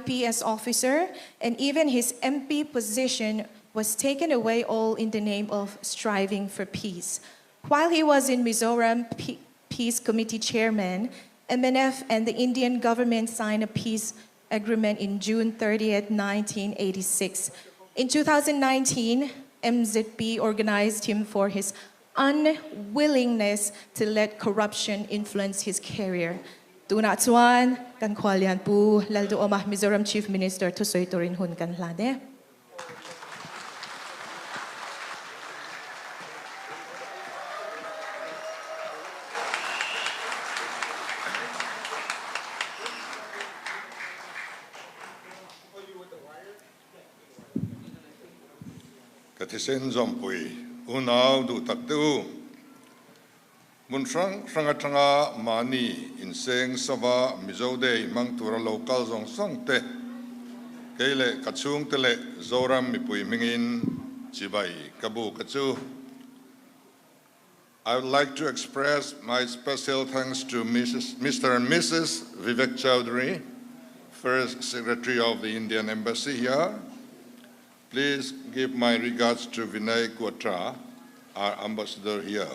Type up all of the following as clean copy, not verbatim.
IPS officer, and even his MP position was taken away, all in the name of striving for peace. While he was in Mizoram Peace Committee chairman, MNF and the Indian government signed a peace agreement in June 30th, 1986. In 2019, MZP organized him for his unwillingness to let corruption influence his career. Tuna chuan kan khwalian pu laldu omah Mizoram Chief Minister to soitorin hun kan hlade. Katisen zompui unau du taktu munfrang franga mani inseng sava Mizo Day Hmangin local zong songte kele kachung tele Mizoram Pu Hmangin chibai kabu kachu. I would like to express my special thanks to Mr. and Mrs. Vivek Chowdhury, First Secretary of the Indian Embassy here. Please give my regards to Vinay Quatra, our ambassador here.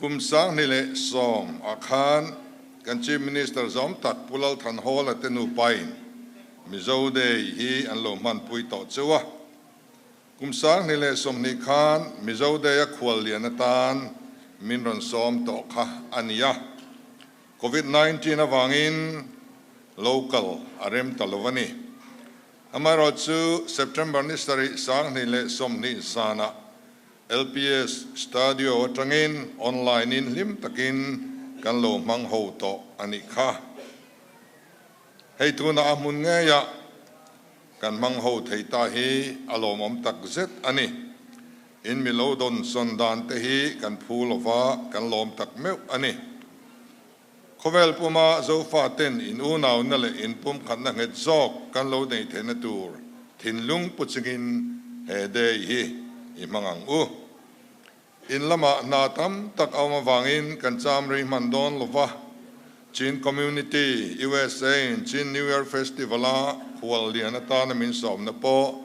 Kumsang nile som akhan kan Chief Minister zom tak pulal than hol at tenupain Mizo Day hi an lo man pui to chuwa. Kumsang nile som ni khan Mizo Day a khwal lianatan minron som to kha ania. COVID-19 avangin local arem talovani. Amarotsu September nistari sang nile som ni sana LPS stadio otangin online in lim takin kan lo mangho to anikha. Hei tuna amun ngaya kan mangho theita hi alomom tak zet ani. In milodon sondan te hi kan phulova kan lom tak meu ani. Khovel puma zo faten in unaw nale in pum khanna nget zok kan lo nei thenatur thinlung puchingin he dei hi imangang u in lama natam tak awma wangin kan chamri mandon lova Chin community USA in Chin New Year festival a hual lianata na min som na po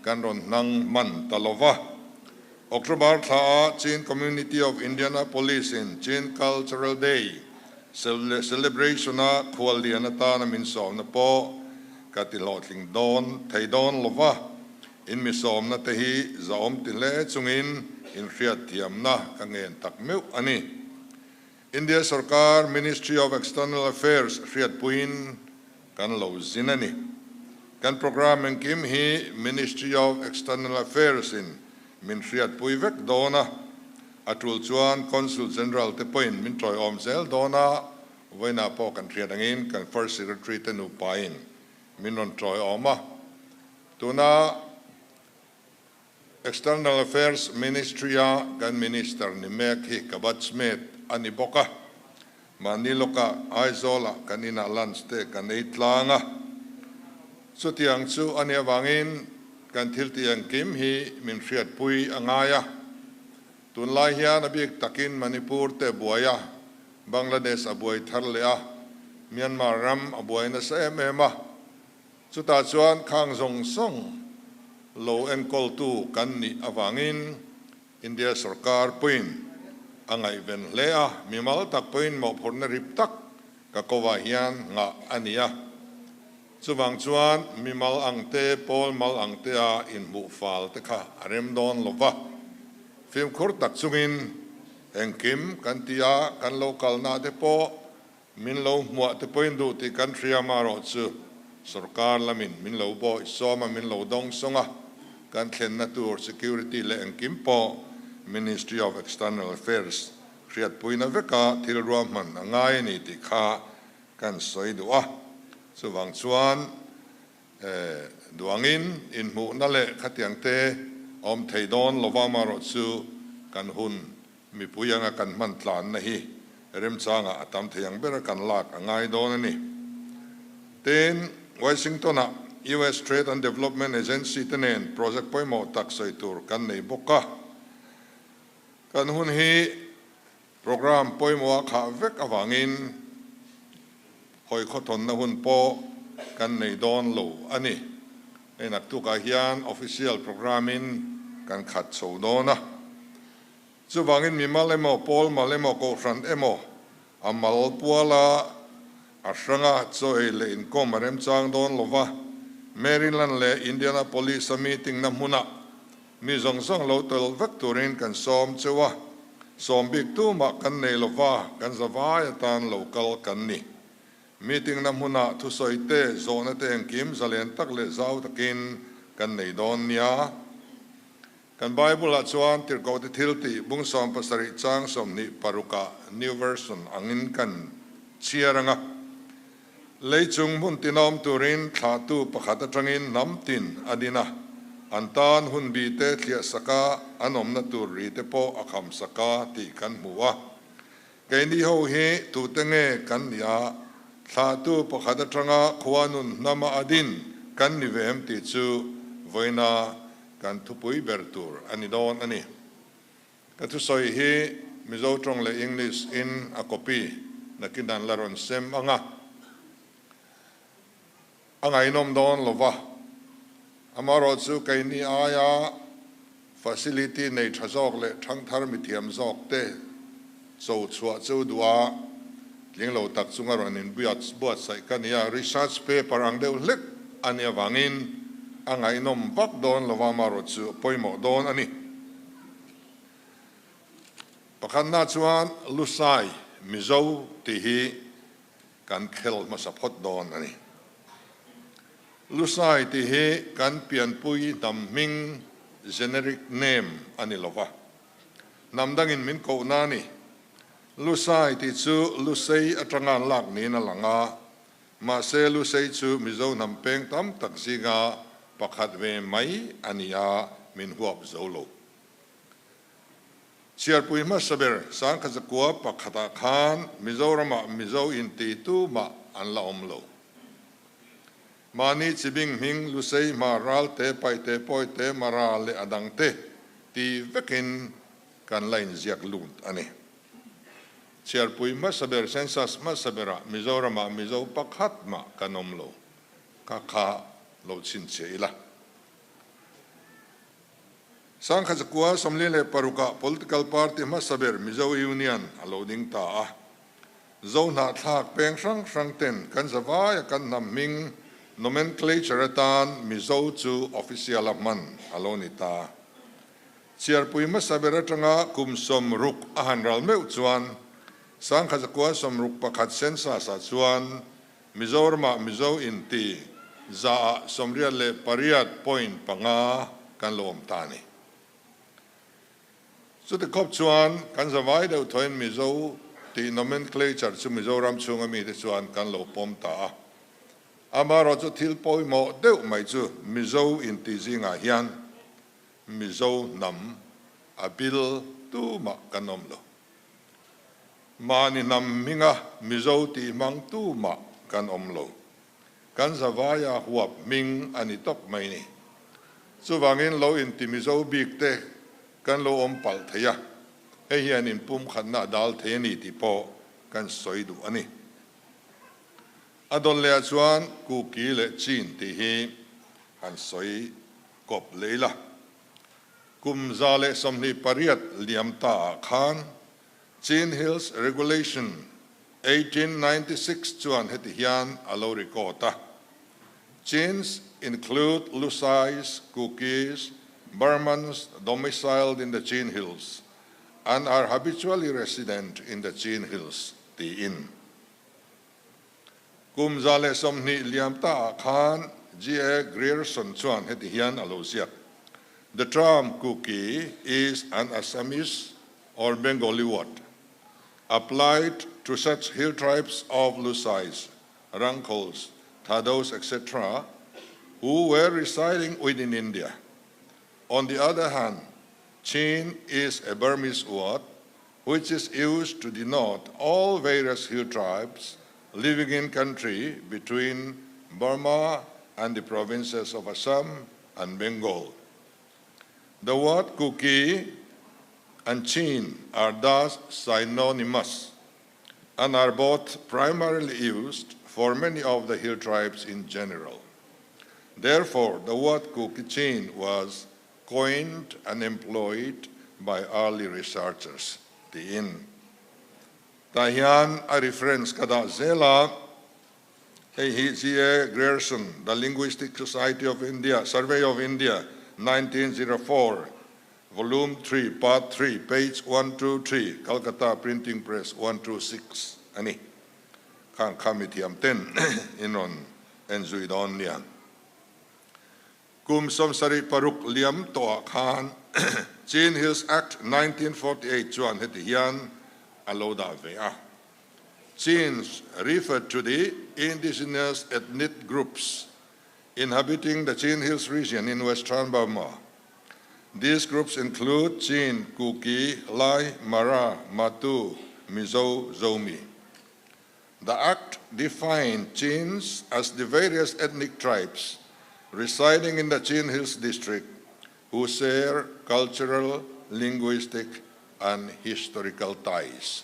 kan ron nang man talova October tha Chin community of Indianapolis in Chin Cultural Day celebration na hual lianata na min som na po katilotling don thai don lova in misom na tehi zaom tile chungin in riat thiam na kangen tak meu ani India Sarkar Ministry of External Affairs riat puin kan lo zinani kan program en kim hi Ministry of External Affairs in min riat pui vek dona atul chuan Consul General te point min troi om zel dona voina po kan riat angin kan First Secretary te nu pain min non troi oma tuna External Affairs Ministry kan Minister ni mek hi kabatsmet ani boka maniloka aizola kanina lanste kan eitlanga sutiang chu ani awangin kan thiltiang kim hi min riat pui angaya tunlai hian abik takin Manipur te buaya Bangladesh abuai tharlea Myanmar ram abuai na sa emema chuta chuan khang zong song lo en kol tu kan ni awangin India Sarkar puin angai ven lea mimal tak puin mo phorna rip tak ka kowa hian nga ania chuwang chuan mimal angte pol mal angte a in mu fal te kha arem don lova film khur tak chungin engkim kan tia kan local na te po min lo muwa te poin du ti kan thria maro chu Sarkar lamin min lo bo soma min lo dong songa kan thlen na tur security le engkim po Ministry of External Affairs riat puina veka thilruam man angai ni ti kha kan soidua chuwang chuan duangin in mu na le khatiang te om theidon lowama ro chu kan hun mi puyanga kan man tlan na hi rem changa atam theyang ber kan lak angai don ani ten Washington US Trade and Development Agency tenen project poimo taksoi tur kan nei boka kan hun hi program poimo kha vek awangin hoi khoton na hun po kan nei don lo ani enak tu ka hian official programming kan khat so dona chu wangin mi malemo pol malemo ko ran emo amal puala asranga choi le in ko marem chang don lova Maryland le Indianapolis meeting na muna mi zong zong lo tol vek turin kan som chewa som big tu ma kan nei lova kan zawa ya tan local kan ni meeting na muna thu soite zona te kim zalen tak le zau takin kan nei don nia kan Bible a chuan tir ko te thil ti bung som pasari chang som ni paruka new version angin kan chiaranga leichung mun tinom turin thatu pakhat atangin namtin adina antan hun bi te thlia saka anom na tur ri te po akham saka ti kan muwa keini ho he tu tenge kan ya thatu pakhat atanga khwanun nama adin kan ni vem ti chu voina kan thupui bertur ani don ani ka tu soi hi mizo trong le English in a copy nakinan laron sem anga angai nom don lova amaro chu kaini aya facility nei thazok le thang thar mi thiam zok te so chua chu dua linglo tak chunga ron in buat sai kania research paper ang deu lek ania wangin angai nom bak don lova maro chu poimo don ani pakhanna chuan lusai mizo ti hi kan khel masapot don ani lusai ti he kan pian pui nam ming generic name ani lova namdangin min ko nani lusai ti chu lusei atanga lak ni na langa ma se lusei chu mizo nam peng tam tak zinga pakhat ve mai ania min huap zolo chiar pui ma saber sang khazakua pakhata khan mizorama mizo in ti tu ma an la omlo mani chibing hing lusei maral te pai te poi te maral le adang te ti vekin kan lain ziak lunt ani chiar pui ma saber census ma sabera mizorama mizo pakhat ma kanomlo ka kha lo chin cheila sang khazakua somle le paruka political party ma saber mizo union allowing ta zona thlak peng sang ten kan zawa ya kan nam ming nomenclature tan mizo chu official man alonita chiar pui ma sabera tanga kum som ruk ahanral meu chuan sang khazakua som ruk pakhat sensa sa chuan mizorma mizo inti za somria le pariat point panga kan lom tani so the kop chuan kan zawai deu thoin mizo ti nomenclature chu mizoram chunga mi te chuan kan lo pom ta amaro chu thil poi mo deu mai chu mizo in ti zinga hian mizo nam abil tu ma kanom lo mani nam minga mizo ti mang tu ma kan om lo kan zawaya huap ming ani tok mai ni chu wangin lo in ti mizo bik te kan lo om pal theya he hian in pum khanna dal the ni ti po kan soidu ani adon le chuan ku ki le chin ti hi han soi kop leila kum zale somni pariat liam ta khan Chin Hills Regulation 1896 chuan heti hian alo rikota chins include Lusais, Kukis, Burmans domiciled in the Chin Hills and are habitually resident in the Chin Hills ti in kum zale somni liam ta khan G.A. Grierson chuan heti hian alosia the term Kuki is an Assamese or Bengali word applied to such hill tribes of Lusais, Rangkos, Thados, etc., who were residing within India. On the other hand, Chin is a Burmese word which is used to denote all various hill tribes living in country between Burma and the provinces of Assam and Bengal. The word Kuki and Chin are thus synonymous and are both primarily used for many of the hill tribes in general. Therefore, the word Kukichin was coined and employed by early researchers. Tahian a reference kada zela H.G.A. Grierson, The Linguistic Society of India, Survey of India, 1904, Volume 3, Part 3, page 123, Calcutta Printing Press, 126. Ani, kang committee am 10 inon enzuidon niya. Kum som sari paruk liam toa khan, Chin Hills Act 1948 chuan hetihian aloda vea. Chins referred to the indigenous ethnic groups inhabiting the Chin Hills region in Western Burma. These groups include Chin, Kuki, Lai, Mara, Matu, Mizo, Zomi. The Act defined Chins as the various ethnic tribes residing in the Chin Hills district who share cultural, linguistic, and historical ties.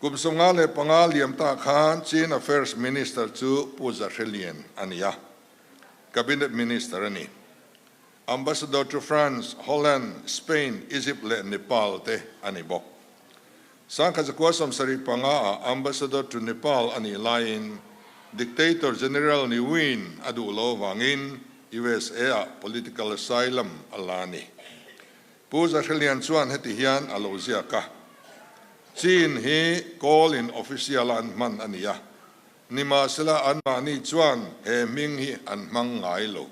Kumsungale pangaliam ta khan Chin Affairs Minister chu Puzarhelian aniya. Cabinet Minister ani. Ambassador to France, Holland, Spain, Egypt le Nepal te anibok. Sangkazakwasam sari panga Ambassador to Nepal ani lain Dictator General ni Win adulo wangin USA political asylum alani. Puzarhelian chuan hetihian alozia ka. Chin he call in official an man aniya. Nima sila an mani chuan he ming hi an mang ngai lo.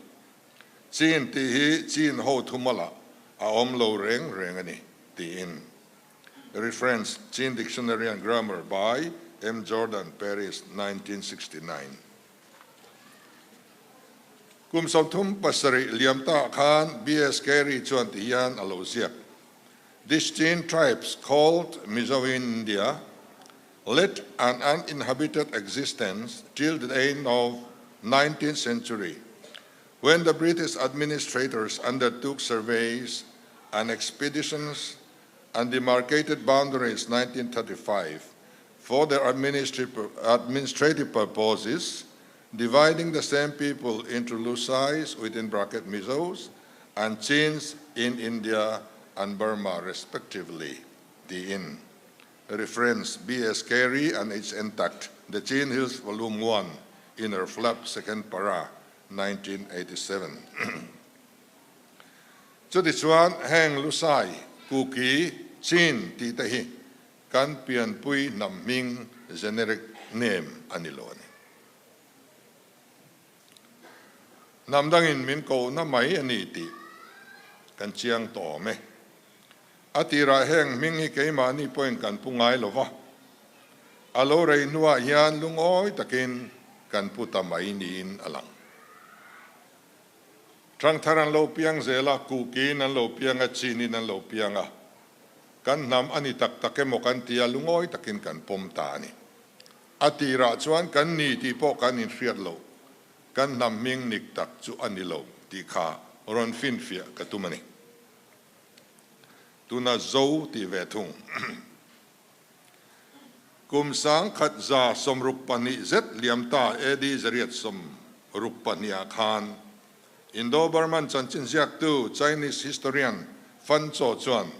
Chin ti hi Chin ho thumala a om lo reng reng ani tiin. Reference Chin Dictionary and Grammar by M. Jordan, Paris, 1969. Kum sautum pasari liam ta khan B.S. Carey chuan tiyan aloziak. These Chin tribes, called Mizo in India, led an uninhabited existence till the end of 19th century, when the British administrators undertook surveys and expeditions and demarcated boundaries 1935 for their administrative purposes, dividing the same people into Lusais within bracket Mizos and Chins in India and Burma, respectively. Reference B.S. Carey and H. Intact, The Chin Hills, Volume 1, Inner Flap, Second Para, 1987. Chudichuan hang Lusai, Kuki, Chin, Titahi, Kan Pian Pui Naming, generic name, Aniloni. Namdangin min ko na may aniti, kan chiang to me. Atira heng mingi kay mani poin kan pungay lova. Alore nuwa yan lungoy takin kan puta mainiin alang. Trang taran lo piang zela kuki nan lo piang at chini nan lo piang a. Kan nam anitak take mo kan tia lungoy takin kan pomtani. Atira chuan kan niti po kan infriat lo. Kan nam ming niktak chu anilo ti ka ron finfia katumani. Tuna zo ti vetung. Kum sang khat za som rukpani zet liam ta edi zariat som rukpani akhan. Indo-Burman chanchin ziak tu Chinese historian Fan Cho Chuan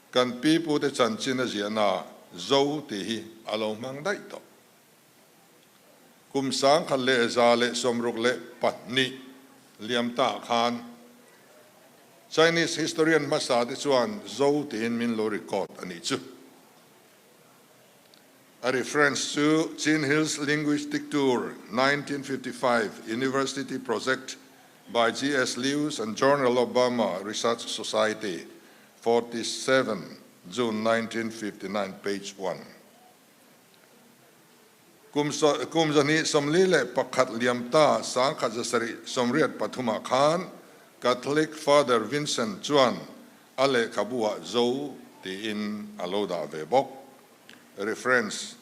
kan pipu te chanchin ziana zo ti hi alo mang dai to. Kum sang khat le za le som ruk le patni liam ta akhan. Chinese historian Masadi Chuan Zhou Tin Min Lo record anichu. A reference to Chin Hills Linguistic Tour 1955 University Project by G.S. Lewis and Journal of Burma Research Society 47 June 1959 page 1. Kumzani somlile pakat liamta sang khazasari somriat Pathuma Khan Catholic Father Vincent Chuan Ale Kabua Zhou Ti in Aloda Vebok. Reference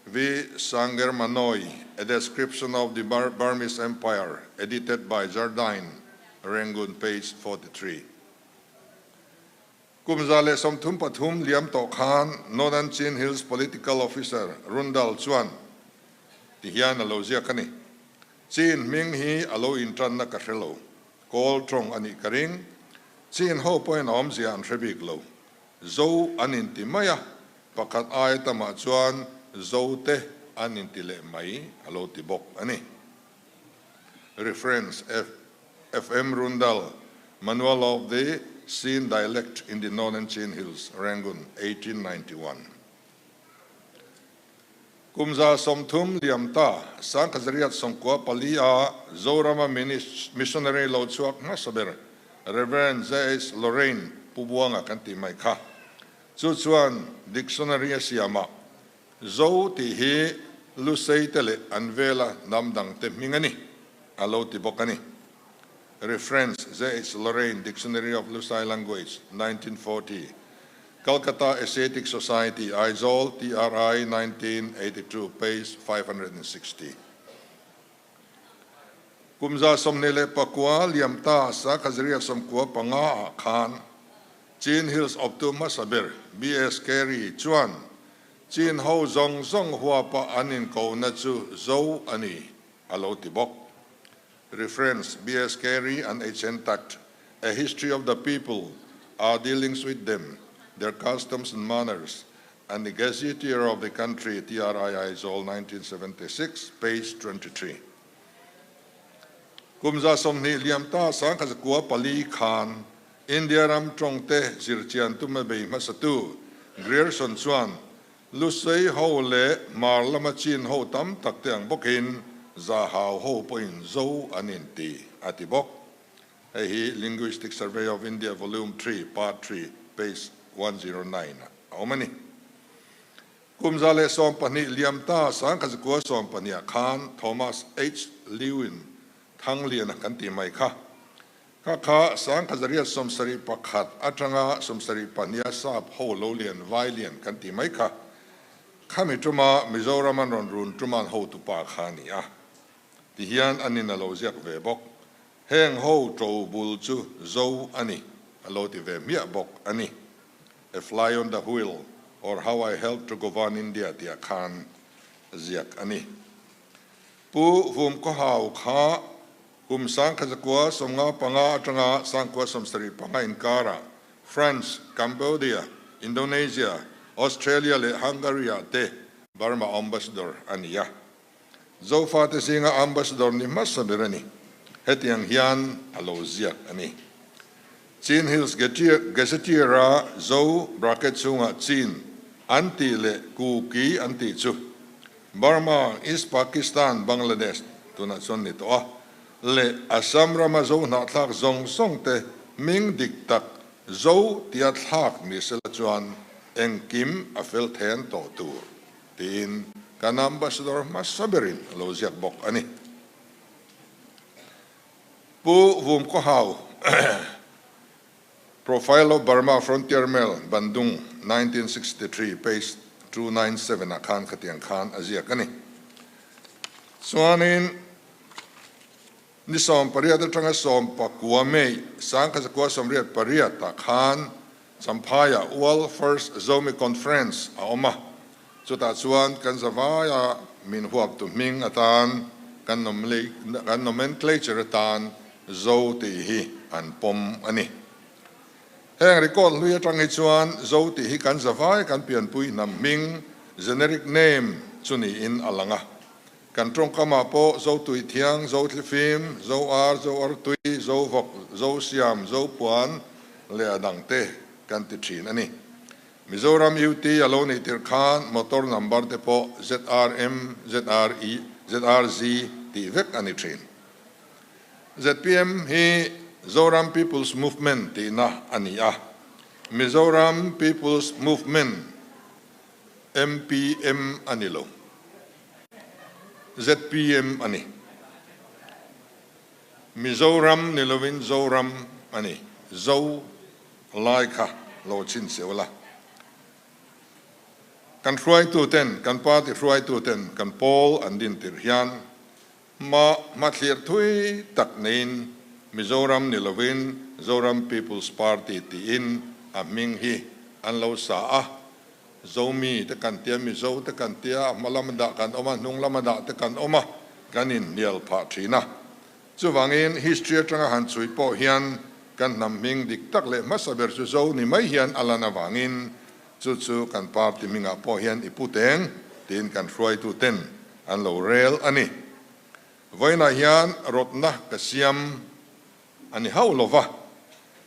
V. Sanger Manoi, A Description of the Burmese Empire, edited by Jardine, Rangoon, page 43. Kumzale somthum pathum liam to khan Northern Chin Hills political officer Rundal Chuan tihian alo zia kani Chin ming hi alo intran na kahrelo kol trong ani karing Chin ho point om zia an threbik lo zo anin timaya pakat ai tama chuan zo te anin tile mai alo tibok ani reference FM Rundal Manual of the Chin dialect in the Northern Chin Hills, Rangoon, 1891. Kumza somthum liamta, sang kazariat somkwa palia, Zorama missionary lo chuak masaber, Reverend Zais Lorraine Pubuanga kanti maika. Chuchuan dictionary siyama, zo tihi lusay tele anvela namdang temingani, alo tibokani. Reference, Zais Lorraine, Dictionary of Lusai Language, 1940. Calcutta Asiatic Society, Aizol, TRI, 1982, page 560. Kumza somnele pakwa liamta sa kazriya somkwa panga khan, Chin Hills Optuma Sabir, B.S. Carey, Chuan, Chin Ho Zong Zong Hua Pa Anin Ko Natsu Zo Ani, Alo Tibok. Reference, B.S. Carey and H.N. Tact, A History of the People, Our Dealings with Them, Their Customs and Manners, and the Gazetteer of the Country, TRI Zol, 1976, page 23. Kumza somni liamta sang kazakua pali khan, India ram trongte zirchian tumabay masatu, Grierson Chuan, Lusay ho le marlama chin ho tam takte ang bokin, Zahao ho point zo aninti atibok. Hi Linguistic Survey of India, Volume 3, Part 3, page 109. How many? Kumzale sompani liamta sang kazakua sompania Khan Thomas H. Lewin Tanglian kanti maika. Kaka sang kazaria somsari pakhat atranga somsari pania sab ho lolian vailian kanti maika. Kami truma Mizoram run truman ho tu pa khania. Tihian anin alo ziak ve bok heng ho tro bul chu zo ani alo ti ve mia bok ani a fly on the wheel or how I helped to govern India ti khan ziak ani pu vum ko hau kha kum sang khazakwa somnga panga atanga sangkwa somsari panga inkara France, Cambodia, Indonesia, Australia le Hungary te Burma ambassador ania zo fate singa ambassador ni masabirani hetiang hian alo ziak ani Chin Hills Gazetteer zo bracket sunga Chin anti le kuki anti chu Burma is Pakistan Bangladesh tuna son nito le Assam ramazo na thlak zong song te ming diktak zo tia thlak mi sela chuan engkim afel then to tur tin kan ambassador masaberin lo ziak bok ani pu vum ko hau Profile of Burma Frontier Mail Bandung 1963 page 297 akan katiang khan azia kani suanin ni som pariat tanga som pakua mei sang ka kwa som riat pariat ta khan sampaya world first zomi conference a oma Chuta chuan kan zawaya min huap tu ming atan kan nomenclature atan zo ti hi an pom ani heng record lui atang hi chuan zo ti hi kan zawai kan pian pui nam ming generic name chuni in alanga kan trong kama po zo tui thiang zo thlifim zo ar tui zo vok zo siam zo puan le adang te kan ti thin ani Mizoram UT alone itir khan motor number te po ZRM, ZRE, ZRZ ti vek ani train. ZPM hi Zoram People's Movement ti na ani Mizoram People's Movement MPM anilo. ZPM ani. Mizoram nilovin Zoram ani. Zo laika lo chin sewala. Kan hruai tu ten, kan party hruai tu ten, kan Paul andin tirhian, ma thlir thui tak nein, Mizoram nilovin, Zoram People's Party ti in, ming hi an lo sa a zomi te kan tia mizo te kan tia malamada kan oma nung lamada te kan oma kanin nial pha thina chu wangin history atanga han chui po hian kan nam ming dik tak le masaber chu zo ni mai hian alana wangin chu chu kan pap ti minga po hian iputeng tin kan hruai tu ten an lo rel ani voina hian rotna kasiam ani haulova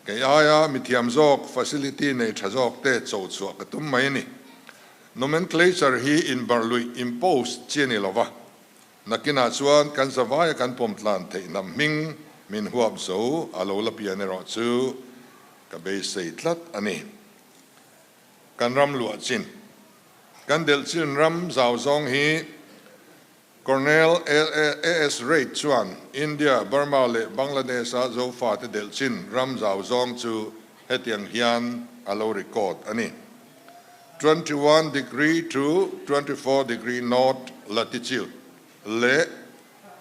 ke aya mithiam zok facility nei thazok te chou chu ka tum mai ni nomenclature hi in barlui imposed cheni lova nakina chuan kan zawai kan pomtlan the nam ming min huap zo alo la pian ro chu ka be sei tlat ani kan ram lu chin kan del chin ram zaw zong hi Cornell AS rate chuan India Burma le Bangladesh a zo fa te del chin ram zaw zong chu hetiang hian alo record ani 21 degree to 24 degree north latitude le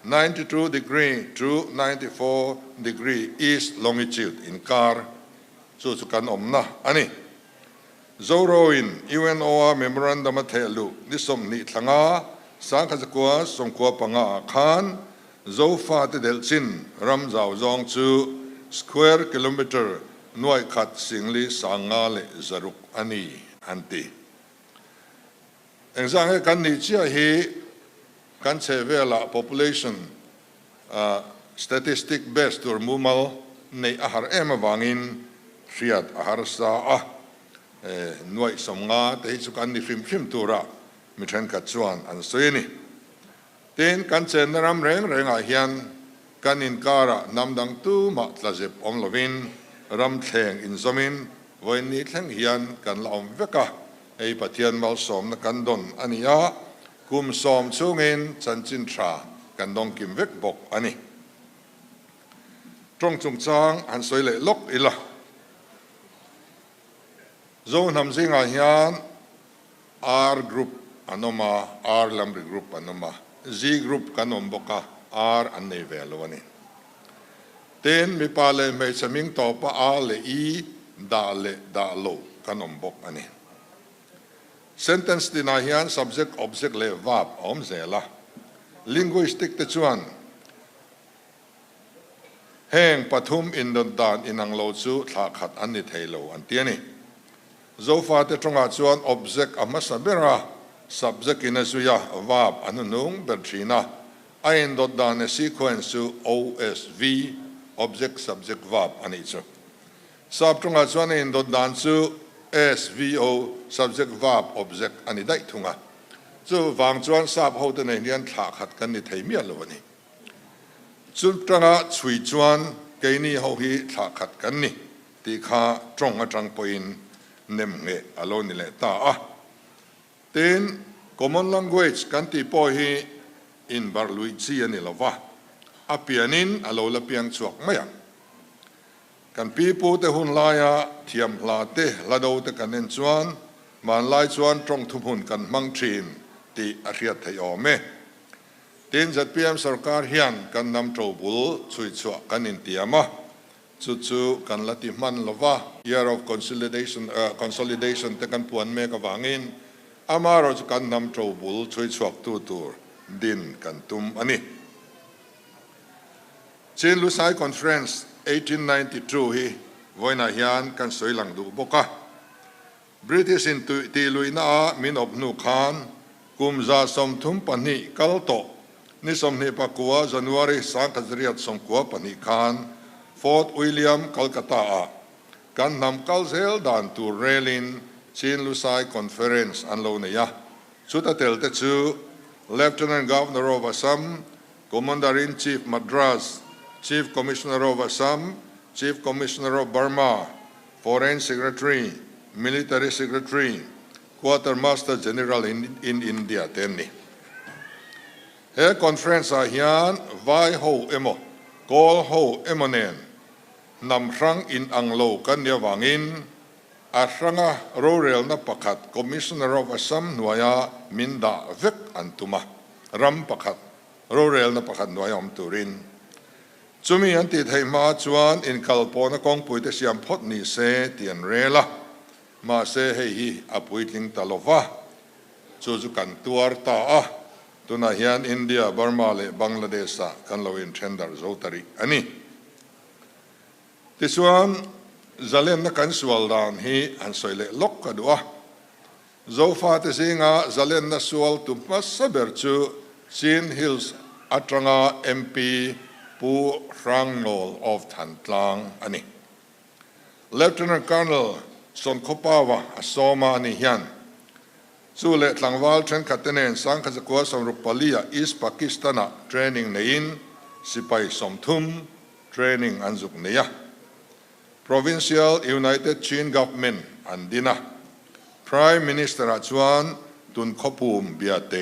92 degree to 94 degree east longitude in kar chu chu kan omna ani zoroin UNOA memorandum athelu nisom ni thanga sang khazakwa songkwa panga khan zofa te delchin ram zaw zong chu square kilometer noi khat singli sanga le zaruk ani anti engzang kan ni chia hi kan chevela population statistic based tur mumal nei ahar ema wangin riat ahar sa a noi somnga te chu kan ni fim tura mi then ka chuan an soini ten kan chen ram reng a hian kan in kara namdang tu ma tlazep om lovin ram thleng in zomin voin ni thleng hian kan laom veka ei pathian mal som na kan don ania kum som chungin chanchin tha kan dong kim vek bok ani trong chung chang an soile lok ila zo nam zinga hian R group anoma R lamri group anoma Z group kanom boka R anei velwani ten mi pale me chaming to pa a le I da lo kanom bok ani sentence dina hian subject object le verb om zela linguistic te chuan heng pathum in don dan inang lo chu thla khat ani theilo an tiani zo fa te tonga chuan object amasabera subject in asuya verb anunung berthina ain dot dan a sequence to OSV object subject verb ani chu sab tonga chuan in dot dan chu SVO subject verb object ani dai thunga chu wang chuan sab ho te nei hian thla khat kan ni theimia lo ani chu tanga chui chuan keini ho hi thla khat kan ni ti kha tong atang poin nem nge alo ni le ta a ten common language kan ti po hi in barlui chi ani lova apianin alo la piang chuak maya kan pi pu te hun laia thiam hla te lado te kanen chuan man lai chuan tong thum hun kan mang thin ti a riat thei ome tin zat pm sarkar hian kan nam tro bul chui chuak kan in tiama chu kan lati man lova year of consolidation te kan puan me ka wangin amaro chu kan nam tro bul chui chuak tu tur din kan tum ani chin lusai conference 1892 hi voina hian kan soilang du boka British in ti luina min of nu khan kumza som thum pani kalto ni som ni pakua January sankazriat som kwa pani khan Fort William Kolkata kan nam kalzel dan tu relin chin lusai conference an lo ne ya chuta tel te chu Lieutenant Governor of Assam Commander in Chief Madras Chief Commissioner of Assam, Chief Commissioner of Burma, Foreign Secretary, Military Secretary, Quartermaster General in India tenni. He conference a hian vai ho emo, call ho emonen, nam rang in anglo kan ya wangin, a ranga rorel na pakat Commissioner of Assam nuaya minda vek antuma, ram pakat, rorel na pakat nuaya turin. จุมีอันติดให้มาจวนอินคัลปอนกองปุยเตสิยมพดนี่เสเตียนเรละมาเสให้ฮีอปุยลิงตลอวะจุกันตัวตาตุนาฮิอันอินเดียบาร์มาเลบังลาเดชกันเราอินเทนดาร์โจตาริอันนี้ที่ส่วนจะเล่นนักการสวลดานฮีอันสวยเล็กล็อกกันด้วยโจฟาติสิงาจะเล่นนักสวลตุมัสเบอร์จูชินฮิลส์อัตรังาเอ็มพีปูรังโนลออฟทันตลังอันนี้เลฟเทนต์คอร์เนลสนคบาวะอสมาอันนี้ยันสู้เล็กหลังวอลเทรนคัตเตเนนสังกัดกัวสมรุปลียอิสปากีสถานเทรนนิ่งในอินสิไปสมทุมเทรนนิ่งอันจุกเนีย Provincial United Chin Government อันดินะ Prime Minister จวนตุนขบุมเบียเต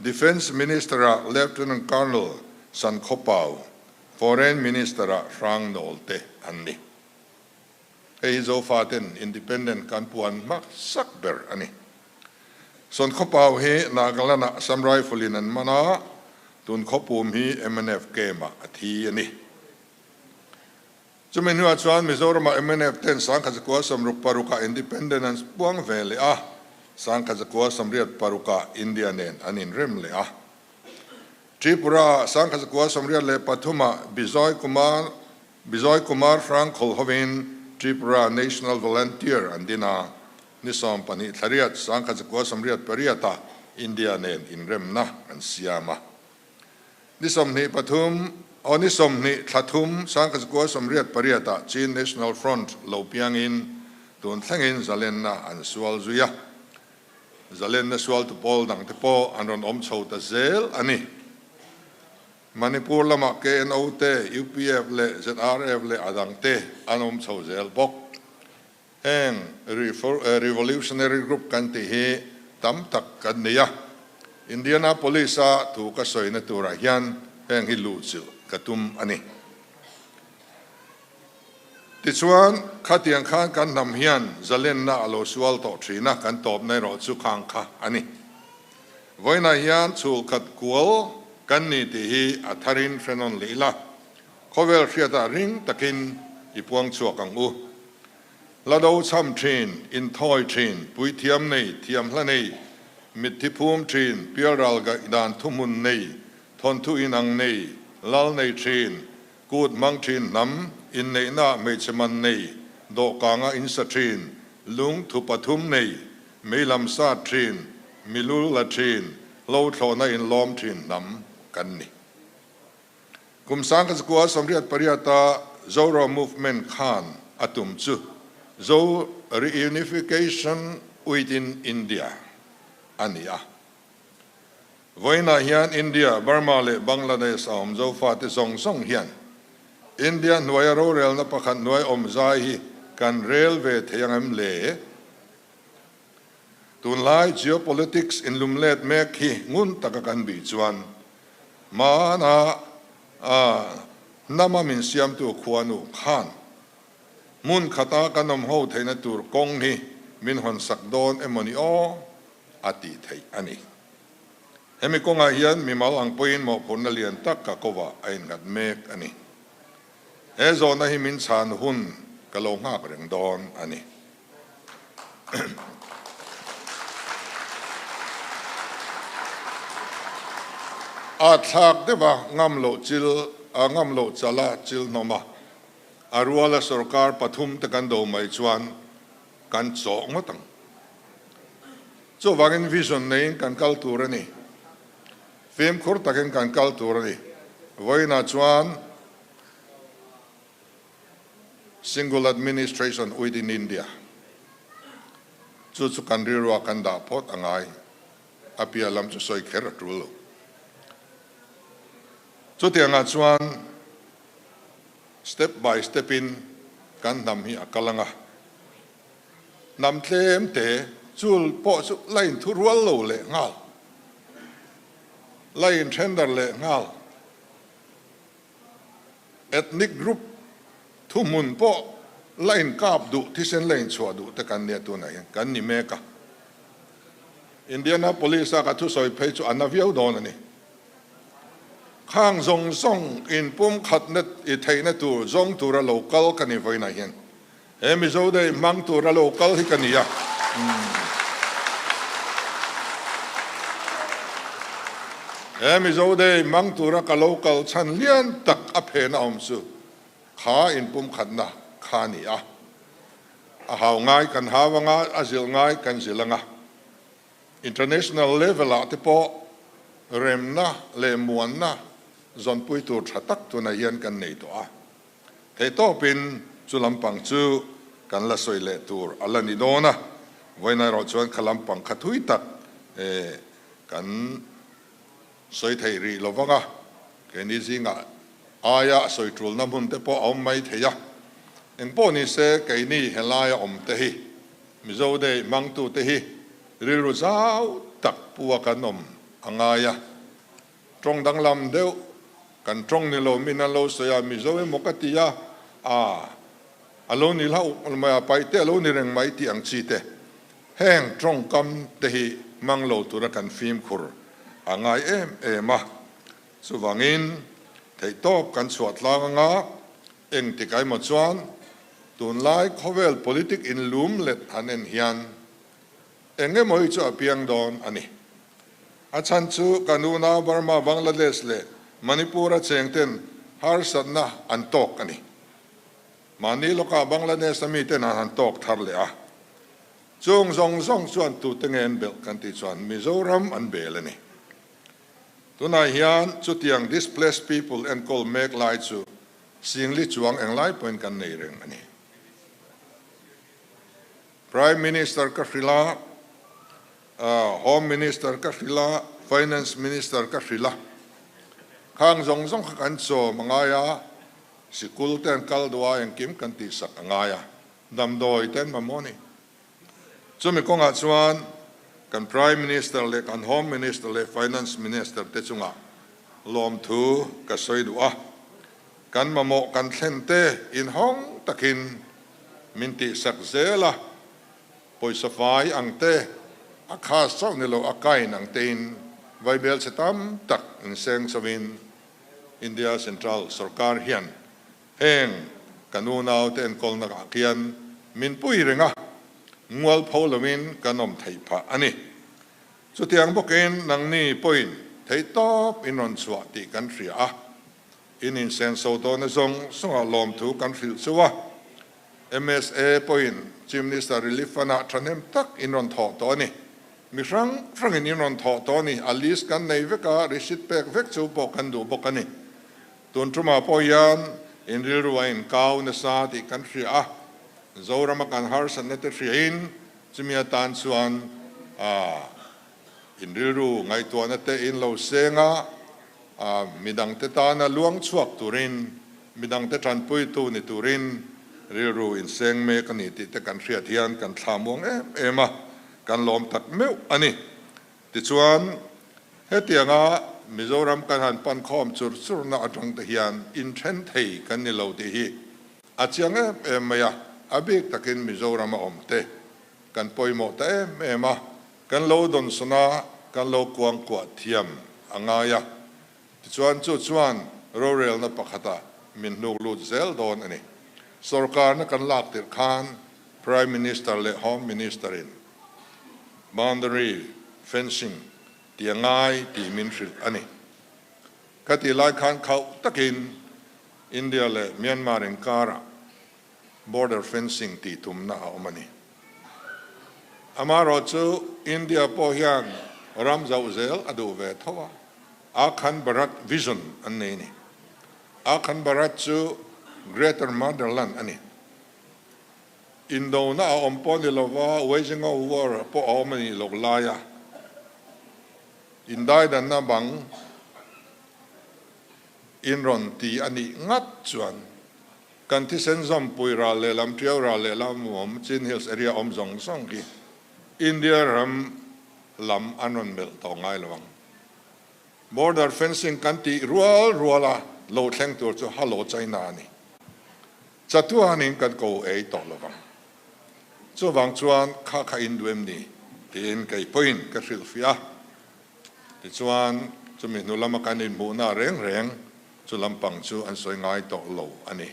Defense Minister Lieutenant Colonel สันขปาว Foreign Minister รังโนลเตอันนี้ไอ้โจฟาเตน Independent กันปวนมักสักเบอร์อันนี้ส่วนขปาวเฮนากลนะซัมไรฟลินันมานะตุนขบุมฮี MNF เกมาอทีอันนี้จะมีหัวชวนมิโซรามา MNF เต้นสังกัดกัวสมรุปปารุกา Independence ปวงเวลีสังกัดกัวสมเรียดปารุกาอินเดียเนนอันนี้เริ่มเลยทริปุระสังกัดกัวสมเรียดเลปัทุมาบิจอยคุมารฟรังโคลฮวินทริปุระ National Volunteer อันดินานิสอมปนิทาริยัตสังกัดกัวสมเรียดปริยตาอินเดียเนนอินเริ่มนะอันเสียมานิสอมนิปทุมอันนี้สมนิทัทุมสังกัดกัวสมเรียดปริยตาจีน National Front โลเปียงอินตุนทั้งอินจะเล่นนะอันสวลจุยะจะเล่นนะสวลตุโพลดังตุโพอันรอนอมโชตะเซลอันนี้มณิปุรละมักเกนเอาเต UPF เล ZRF เลอดังเตอันอมโชเซลบกแห่ง Revolutionary Group กันที่เฮตั้มตักกันเนี่ยอินเดียนาโพลิสถูกกระสอยในตัวรยันแห่งฮิลูซิลกระตุ้มอันนี้ติดส่วนขัดยังข้างกันนำเฮียนจะเล่นน่าโลสวลต่อทีนักกันตอบในรถสุขังค่ะอันนี้วันนี้เฮียนสูขัดกัวกันนี่ที่อัธรินเฟนนลีละเขาเวลเฟียตาริงตะกินอีพวงชัวกังอูแล้วเราทำทีนอินทอยทีนปุยเทียมในเทียมละในมิติภูมิทีนเปียรัลกับดานทุมุนในทนทุอินังในลาลในทีนกูดมังทีนน้ำอินในหน้าไม่ชมันในดอกกางอินสทีนลุงทุปทุมในไม่ลำซาทีนมิลุลทีนโลทอในอินล้อมทีนน้ำกันนี่กุมสังกัดกัวสมเรียดปริยตาโจร movement ขานอัตุมจูโจ reunification within India อันนี้วันนี้เฮียนอินเดียบาร์มาเลบังลาเดชอมโจฟาติส่งเฮียนอินเดียหน่วยโรเรลนับขันหน่วยอมใจกันเรลเวทยังเล่ตุนไล่ geopolitics อินลุมเลดเมฆฮีงุนตะกันบีจวนมานามามินเซียมตัวขวานุขานมุนขตากันนมโฮเทนตูร์กงฮีมินฮอนสักโดนเอมอนิโออติเทอันนี้เฮมิกงอาเฮียนมีมาลังpointหมอผลเลียนตักกะกว่าไอ้งัดเมกอันนี้เฮโซนะฮิมินชานหุนกะโลงหักเริงดอนอันนี้อาทักเดบะงามโลจิลงามโลจลาจิลนมาอารัวละสรการปฐุมตะกันโดไม่จวนกันโจงมาตั้งโจวางินวิชั่นในกันกัลตูรนี่ฟิล์มขุดตะกันกันกัลตูรนี่ไว้นาจวน single administration within India จุดกันเรียกว่ากันดาพอดอ่างไงอภิอาลัมจะสอยเคระตุลจุดที่อ่างจวน step by step in กันนำฮีอักลังะนำเทมเตจูลโปสุไลน์ทุรัวโลเลงาลไลน์เทนเดอร์เลงาล ethnic group ทุมุนโปไลน์กาบดุที่เส้นไลน์ชัวดุแต่กันเนี่ยตัวไหนกันนี่เมกะอินเดียนาโพลิสก็ทุสอยเพจอันนาวิวโดนนี่ khang zong song in pum khat net I thei na tur zong tur a local kan ni voi na hian he Mizo Day mang tur a local hi kan ni ya he Mizo Day mang tur a ka local chan lian tak a phe na om su kha in pum khat na kha ni a hau ngai kan hawanga azil ngai kan zilanga international level a te po rem na le muan na zon pui tur thatak tu na hian kan nei to a he to pin chu lampang chu kan la soi le tur ala ni dona voina ro chuan khalampang khathui tak kan soi thei ri lovanga ke ni zinga aya soi trul na mun te po om mai theya eng po ni se ke ni helaya om te hi Mizo Day mang tu te hi ri ru zau tak puwa kanom angaya trong dang lam deu kan trong ni lo min lo so ya Mizo mokatia alo ni lau ma pai te alo ni reng mai ti ang chi te heng trong kam te hi mang lo tu ra kan phim khur angai ma su wangin thei top kan suat la nga eng ti kai mo chuan tun lai khovel politic in lum let anen hian enge moi chu apiang don ani achan chu kanuna Burma Bangladesh le Manipura chengten har satna antok ani mani loka Bangladesh ami ten antok thar le a chung zong zong chuan tu tengen bel kan ti chuan Mizoram an bel ani tunai hian chu tiang displaced people and call make lai chu singli chuang eng lai point kan nei reng ani Prime Minister Kafrila Home Minister Kafrila Finance Minister Kafrila khang zong zong kan so mangaya sikul ten kaldwa eng kim kan ti sak angaya damdoi ten mamoni chumi konga chuan kan Prime Minister le kan Home Minister le Finance Minister te chunga lom thu ka soidua kan mamo kan thlente in hong takin minti sak zela poisa fai angte akha saw nilo akain angtein vaibel setam tak in seng sawin India Central Sarkar hian heng kanuna ten kol na kian min pui renga ngwal pholawin kanom thaipa ani chutiang boken nang ni point thei top in on swati country in sen so to na song songa lom thu country suwa MSA point Chief Minister relief na tranem tak in on tho to ni mi rang in on tho to ni at least kan nei veka receipt pek vek chu po kan du bokani tun truma po yan in rilruain kau na sa ti country Mizoram kan har san nete friin chimia tan chuan in rilru ngai to na te in lo senga midang te ta na luang chuak turin midang te tran pui tu ni turin rilru in seng me kan ni ti te kan ria thian kan thlamong ema kan lom tak meu ani ti chuan hetianga Mizoram kan han pan khom chur chur na atang te hian in then thei kan ni lo ti hi achiang emaya abik takin Mizoram omte kan poimo ta ema kan lo don sona kan lo kuang kwa thiam angaya ti chuan rural na pakhata min nuk lu zel don ani sarkar na kan lak tir khan Prime Minister le Home Minister in boundary fencing tiangai ti min hril ani kati lai khan khau takin India le Myanmar in kara border fencing ti tumna omani amaro chu India po hian ram zau zel adu ve thowa akhan barat vision anne ni akhan barat chu greater motherland ani Indo na ompo ni lova waging a war po omani loglaya indai dan na bang inron ti ani ngat chuan kan ti sen zom puira le lam triau ra le lam mom chin hills area om zong song ki India ram lam anon mel to ngai lawang border fencing kan ti ruala lo thleng tur chu halo China ni chatuan in kan ko ei to lawang chu wang chuan kha in duem ni tin kai point ka hril fia ti chuan chu mi nu lama kan in mu na reng reng chu lampang chu an soi ngai to lo ani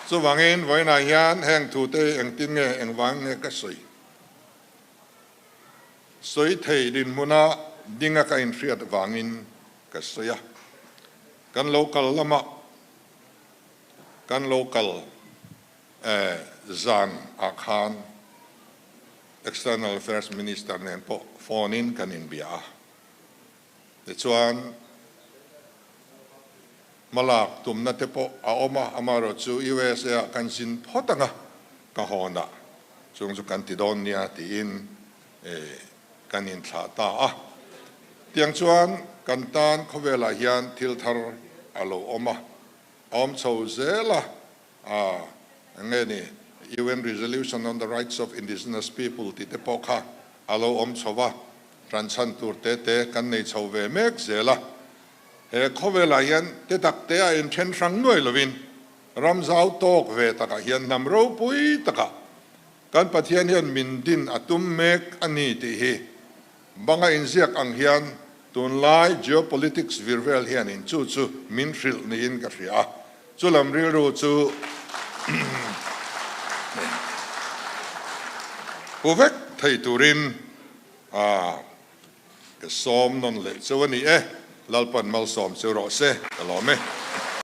chu wangin voina hian heng thu te eng tin nge eng wang nge ka soi thei din muna dinga ka in riat wangin ka soya kan local lama kan local zan akhan external affairs minister nen po phone in kan in bia de chuan malak tum na te po a oma amaro chu USA kan sin photanga ka hona chung chu kan ti don nia ti in kan in thla ta a tiang chuan kan tan khowela hian thil thar alo oma om chho zela a nge ni UN resolution on the rights of indigenous people ti te po kha alo om chowa ranchan tur te kan nei chho ve mek zela he khowela hian te tak te a in then rang noi lovin ramzau tok ve taka hian namro pui taka kan pathian hian min din atum mek ani ti hi banga inziak ang hian tun lai geopolitics virvel hian in chu min ril ni in ka ria chulam ril ru chu povek thei turin ka som non le chawani lalpan mal som chu ro se kalome